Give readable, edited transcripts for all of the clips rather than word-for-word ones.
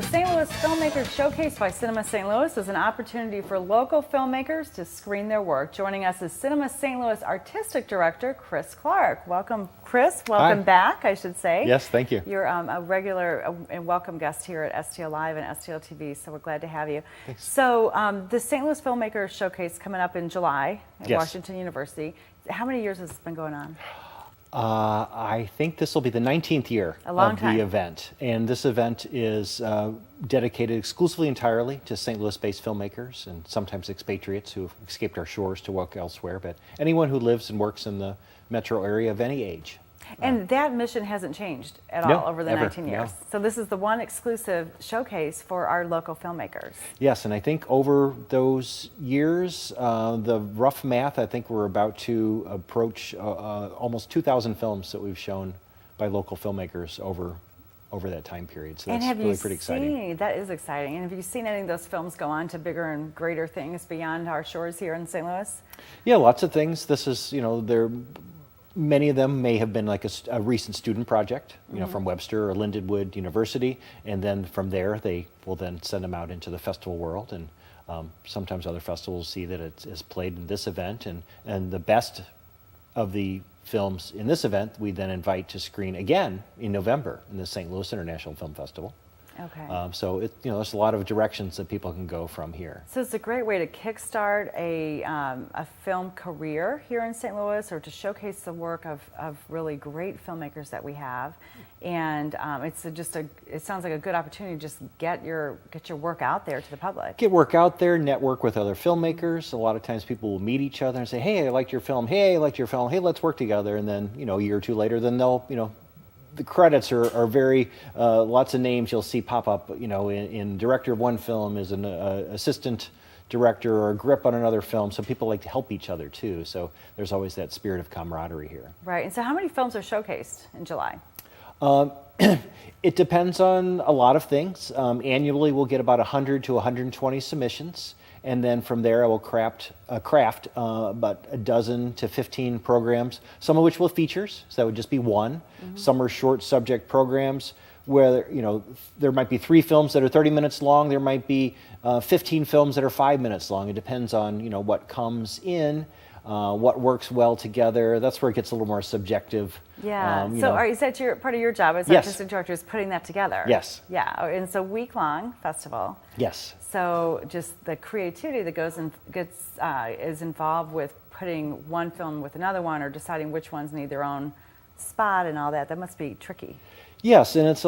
The St. Louis Filmmakers Showcase by Cinema St. Louis is an opportunity for local filmmakers to screen their work. Joining us is Cinema St. Louis Artistic Director Chris Clark. Welcome, Chris. Welcome Hi. back, I should say. Yes, thank you. You're a regular and welcome guest here at STL Live and STL TV, so we're glad to have you. Thanks. So the St. Louis Filmmakers Showcase coming up in July at Yes. Washington University. How many years has this been going on? I think this will be the 19th year A long of time. the event. And this event is dedicated exclusively entirely to St. Louis-based filmmakers and sometimes expatriates who have escaped our shores to work elsewhere, but anyone who lives and works in the metro area of any age. And that mission hasn't changed at No, all over the never, 19 years. no. So this is the one exclusive showcase for our local filmmakers. Yes, and I think over those years, the rough math, I think we're about to approach almost 2,000 films that we've shown by local filmmakers over that time period. So that's really pretty exciting. That is exciting. And have you seen any of those films go on to bigger and greater things beyond our shores here in St. Louis? Yeah, lots of things. This is, many of them may have been like a recent student project, from Webster or Lindenwood University, and then from there they will then send them out into the festival world, and sometimes other festivals see that it's played in this event, and the best of the films in this event we then invite to screen again in November in the St. Louis International Film Festival. Okay. So there's a lot of directions that people can go from here. So it's a great way to kickstart a film career here in St. Louis, or to showcase the work of really great filmmakers that we have. And it sounds like a good opportunity to just get your work out there to the public. Get work out there, network with other filmmakers. A lot of times people will meet each other and say, hey, I liked your film. Hey, I liked your film. Hey, let's work together. And then, a year or two later, then they'll, the credits are very, lots of names you'll see pop up, in director of one film is an assistant director or a grip on another film. So people like to help each other too. So there's always that spirit of camaraderie here. Right. And so how many films are showcased in July? It depends on a lot of things. Annually, we'll get about 100 to 120 submissions. And then from there, I will craft about a dozen to 15 programs, some of which will features, so that would just be one. Mm-hmm. Some are short subject programs where, there might be 3 films that are 30 minutes long. There might be 15 films that are 5 minutes long. It depends on, what comes in, what works well together. That's where it gets a little more subjective. Yeah. Is that part of your job as Yes. artistic director, is putting that together? Yes. Yeah. And it's a week-long festival. Yes. So just the creativity that is involved with putting one film with another one, or deciding which ones need their own spot and all that. That must be tricky. Yes, and it's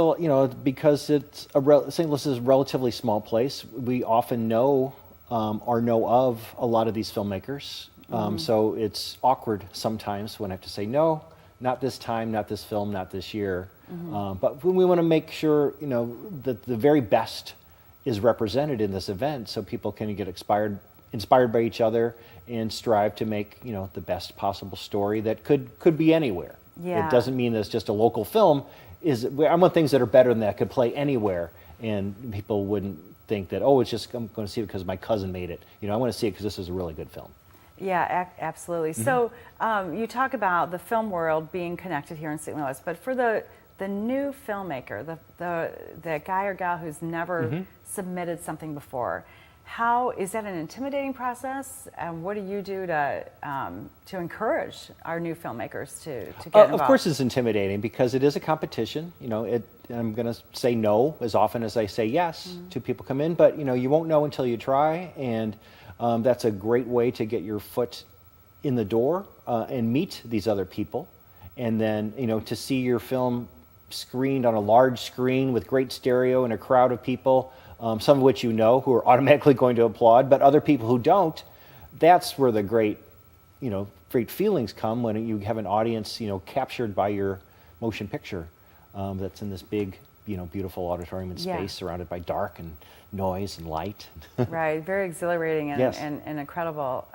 because it's St. Louis is a relatively small place. We often know or know of a lot of these filmmakers. So it's awkward sometimes when I have to say, no, not this time, not this film, not this year. But we want to make sure, that the very best is represented in this event, so people can get inspired by each other and strive to make, the best possible story that could be anywhere. Yeah. It doesn't mean that it's just a local film. I want things that are better than that, could play anywhere, and people wouldn't think that, oh, I'm going to see it because my cousin made it. I want to see it because this is a really good film. Yeah, absolutely. So you talk about the film world being connected here in St. Louis, but for the new filmmaker, the guy or gal who's never submitted something before, how is that an intimidating process? And what do you do to encourage our new filmmakers to get involved? Of course, it's intimidating because it is a competition. I'm going to say no as often as I say yes to people come in, but you won't know until you try, and that's a great way to get your foot in the door and meet these other people, and then to see your film screened on a large screen with great stereo and a crowd of people, some of which who are automatically going to applaud, but other people who don't. That's where the great feelings come, when you have an audience captured by your motion picture that's in this big beautiful auditorium and space, surrounded by dark and noise and light. Right, very exhilarating and, Yes. and incredible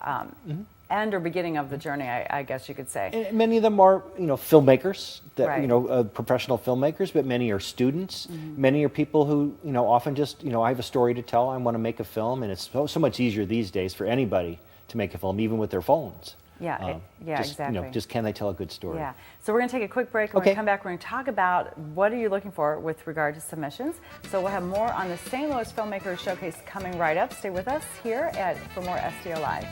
end or beginning of the journey, I guess you could say. And many of them are, filmmakers, that Right. professional filmmakers, but many are students. Many are people who, often just, I have a story to tell. I want to make a film, and it's so much easier these days for anybody to make a film, even with their phones. Yeah, exactly. Just can they tell a good story? Yeah. So we're going to take a quick break. When Okay. we come back, we're going to talk about what are you looking for with regard to submissions. So we'll have more on the St. Louis Filmmakers Showcase coming right up. Stay with us here for more STL Live.